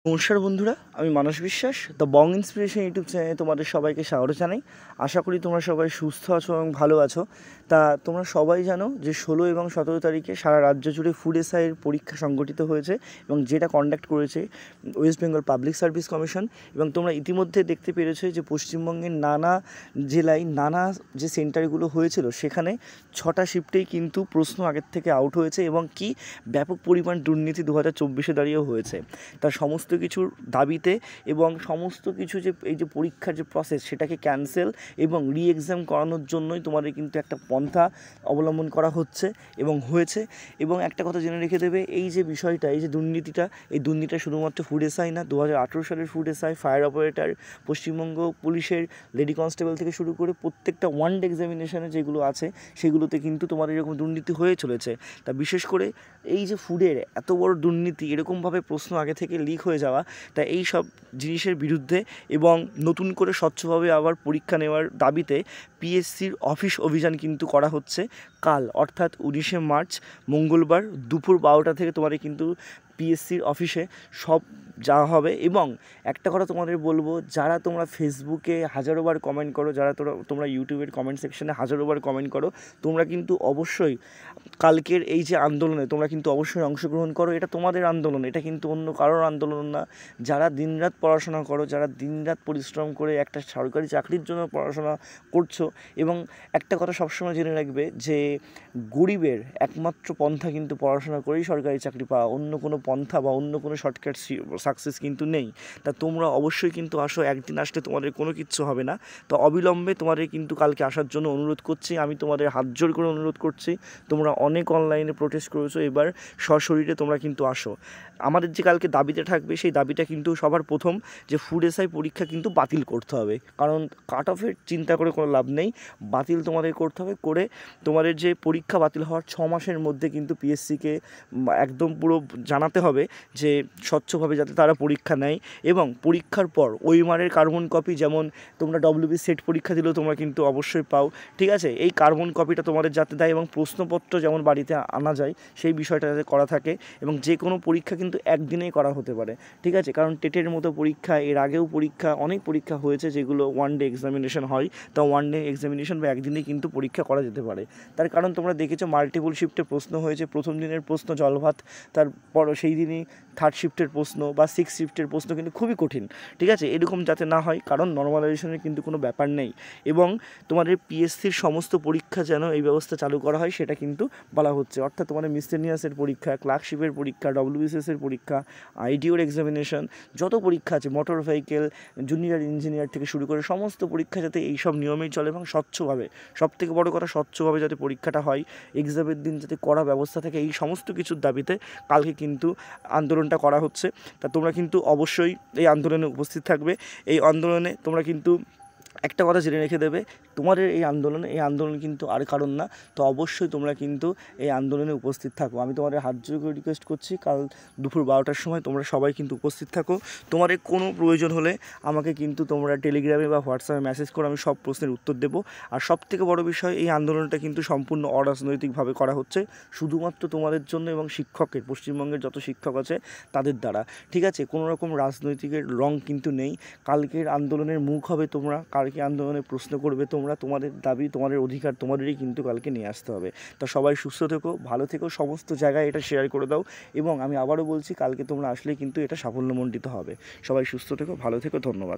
নমস্কার বন্ধুরা, আমি মানস বিশ্বাস দ্য বং ইন্সপিরেশন ইউটিউব চ্যানেলে তোমাদের সবাইকে স্বাগত জানাই। আশা করি তোমরা সবাই সুস্থ আছো এবং ভালো আছো। তা তোমরা সবাই জানো যে 16 এবং 17 তারিখে সারা রাজ্য জুড়ে ফুড এসআইয়ের পরীক্ষা সংগঠিত হয়েছে এবং যেটা কন্ডাক্ট করেছে West Bengal public service commission. এবং তোমরা ইতিমধ্যে দেখতে পেরেছো যে পশ্চিমবঙ্গের নানা জেলায় নানা যে সেন্টারগুলো হয়েছিল সেখানে 6টা শিফটেই কিন্তু প্রশ্ন আগের থেকে আউট হয়েছে এবং কি ব্যাপক পরিমাণ দুর্নীতি 2024-এ দাঁড়িয়েও হয়েছে। তার সমস্ত কিছুর দাবিতে এবং সমস্ত কিছু যে এই যে পরীক্ষার যে প্রসেস সেটাকে ক্যান্সেল এবং এক্সাম করানোর জন্যই তোমাদের কিন্তু একটা পন্থা অবলম্বন করা হচ্ছে এবং হয়েছে। এবং একটা কথা জেনে রেখে দেবে, এই যে বিষয়টা, এই যে দুর্নীতিটা, এই দুর্নীতিটা শুধুমাত্র ফুড এসআই না, 2018 সালের food SI, fire operator, Paschimbanga পুলিশের লেডি কনস্টেবল থেকে শুরু করে প্রত্যেকটা ওয়ান ডে এক্সামিনেশনে যেগুলো আছে সেগুলোতে কিন্তু তোমাদের এরকম দুর্নীতি হয়ে চলেছে। তা বিশেষ করে এই যে ফুডের এত বড় দুর্নীতি, এরকমভাবে প্রশ্ন আগে থেকে লিক হয়ে যাওয়া, তা এই সব জিনিসের বিরুদ্ধে এবং নতুন করে স্বচ্ছভাবে আবার পরীক্ষা নেওয়ার দাবিতে পিএসসির অফিস অভিযান কিন্তু করা হচ্ছে কাল, অর্থাৎ 19শে মার্চ মঙ্গলবার দুপুর 12টা থেকে তোমাদের কিন্তু পিএসসির অফিসে সব যাওয়া হবে। এবং একটা কথা তোমাদের বলবো, যারা তোমরা ফেসবুকে হাজারোবার কমেন্ট করো, যারা তোমরা ইউটিউবের কমেন্ট সেকশনে হাজারোবার কমেন্ট করো, তোমরা কিন্তু অবশ্যই কালকের এই যে আন্দোলনে তোমরা কিন্তু অবশ্যই অংশগ্রহণ করো। এটা তোমাদের আন্দোলন, এটা কিন্তু অন্য কারোর আন্দোলন না। যারা দিনরাত পড়াশোনা করো, যারা দিনরাত পরিশ্রম করে একটা সরকারি চাকরির জন্য পড়াশোনা করছো, এবং একটা কথা সবসময় জেনে রাখবে যে গরিবের একমাত্র পন্থা কিন্তু পড়াশোনা করেই সরকারি চাকরি পাওয়া, অন্য কোনো পন্থা বা অন্য কোনো শর্টকাট সাকসেস কিন্তু নেই। তা তোমরা অবশ্যই কিন্তু আসো, একদিন আসলে তোমাদের কোনো কিচ্ছু হবে না। তো অবিলম্বে তোমাদের কিন্তু কালকে আসার জন্য অনুরোধ করছি, আমি তোমাদের হাত জোর করে অনুরোধ করছি। তোমরা অনেক অনলাইনে প্রোটেস্ট করেছো, এবার সশরীরে তোমরা কিন্তু আসো। আমাদের যে কালকে দাবিটা থাকবে সেই দাবিটা কিন্তু সবার প্রথম যে ফুড এসআই পরীক্ষা কিন্তু বাতিল করতে হবে, কারণ কাট অফের চিন্তা করে কোনো লাভ নেই, বাতিল তোমাদের করতে হবে। করে তোমাদের যে পরীক্ষা বাতিল হওয়ার 6 মাসের মধ্যে কিন্তু পিএসসিকে একদম পুরো জানাতে হবে যে স্বচ্ছভাবে যাতে তারা পরীক্ষা নেয়। এবং পরীক্ষার পর ওইমারের কার্বন কপি, যেমন তোমরা ডব্লিউবি সেট পরীক্ষা দিলেও তোমরা কিন্তু অবশ্যই পাও, ঠিক আছে, এই কার্বন কপিটা তোমাদের যাতে দেয় এবং প্রশ্নপত্র যেমন বাড়িতে আনা যায় সেই বিষয়টা যাতে করা থাকে। এবং যে কোনো পরীক্ষা কিন্তু একদিনেই করা হতে পারে, ঠিক আছে, কারণ টেটের মতো পরীক্ষা, এর আগেও পরীক্ষা, অনেক পরীক্ষা হয়েছে যেগুলো ওয়ান ডে এক্সামিনেশন হয়। তো ওয়ান ডে এক্সামিনেশন বা একদিনেই কিন্তু পরীক্ষা করা যেতে পারে। তার কারণ তোমরা দেখেছো মাল্টিপল শিফটে প্রশ্ন হয়েছে, প্রথম দিনের প্রশ্ন জলভাত, তারপর সেই দিনই থার্ড শিফটের প্রশ্ন বা 6 শিফটের প্রশ্ন কিন্তু খুবই কঠিন, ঠিক আছে, এরকম যাতে না হয়, কারণ নর্মালাইজেশনের কিন্তু কোনো ব্যাপার নেই। এবং তোমাদের পিএসসির সমস্ত পরীক্ষা যেন এই ব্যবস্থা চালু করা হয় সেটা কিন্তু বলা হচ্ছে, অর্থাৎ তোমাদের মিসলেনিয়াসের পরীক্ষা, ক্লার্কশিপের পরীক্ষা, ডব্লিউবিসিএসের পরীক্ষা, আইডিওর এক্সামিনেশন, যত পরীক্ষা আছে, মোটর ভেহিকেল, জুনিয়র ইঞ্জিনিয়ার থেকে শুরু করে সমস্ত পরীক্ষা যাতে এই সব নিয়মেই চলে এবং স্বচ্ছভাবে, সবথেকে বড় কথা স্বচ্ছভাবে যাতে পরীক্ষাটা হয়, এক্সামের দিন যাতে করা ব্যবস্থা থাকে, এই সমস্ত কিছুর দাবিতে কালকে কিন্তু আন্দোলনটা করা হচ্ছে। তা তোমরা কিন্তু অবশ্যই এই আন্দোলনে উপস্থিত থাকবে। এই আন্দোলনে তোমরা কিন্তু একটা কথা জেনে রেখে দেবে, তোমাদের এই আন্দোলন কিন্তু আর কারণ না। তো অবশ্যই তোমরা কিন্তু এই আন্দোলনে উপস্থিত থাকো। আমি তোমাদের হাত জোর করে রিকোয়েস্ট করছি, কাল দুপুর 12টার সময় তোমরা সবাই কিন্তু উপস্থিত থাকো। তোমাদের কোনো প্রয়োজন হলে আমাকে কিন্তু তোমরা টেলিগ্রামে বা হোয়াটসঅ্যাপে মেসেজ করো, আমি সব প্রশ্নের উত্তর দেবো। আর সবথেকে বড় বিষয়, এই আন্দোলনটা কিন্তু সম্পূর্ণ অরাজনৈতিকভাবে করা হচ্ছে, শুধুমাত্র তোমাদের জন্য এবং শিক্ষকের, পশ্চিমবঙ্গের যত শিক্ষক আছে তাদের দ্বারা, ঠিক আছে, কোনো রকম রাজনৈতিকের রং কিন্তু নেই। কালকের আন্দোলনের মুখ হবে তোমরা, কালকে আন্দোলনে প্রশ্ন করবে তোমরা, তোমাদের দাবি, তোমাদের অধিকার তোমাদেরই কিন্তু কালকে নিয়ে আসতে হবে। তা সবাই সুস্থ থেকো, ভালো থেকো, সমস্ত জায়গায় এটা শেয়ার করে দাও। এবং আমি আবারও বলছি, কালকে তোমরা আসলে কিন্তু এটা সাফল্যমণ্ডিত হবে। সবাই সুস্থ থেকো, ভালো থেকো, ধন্যবাদ।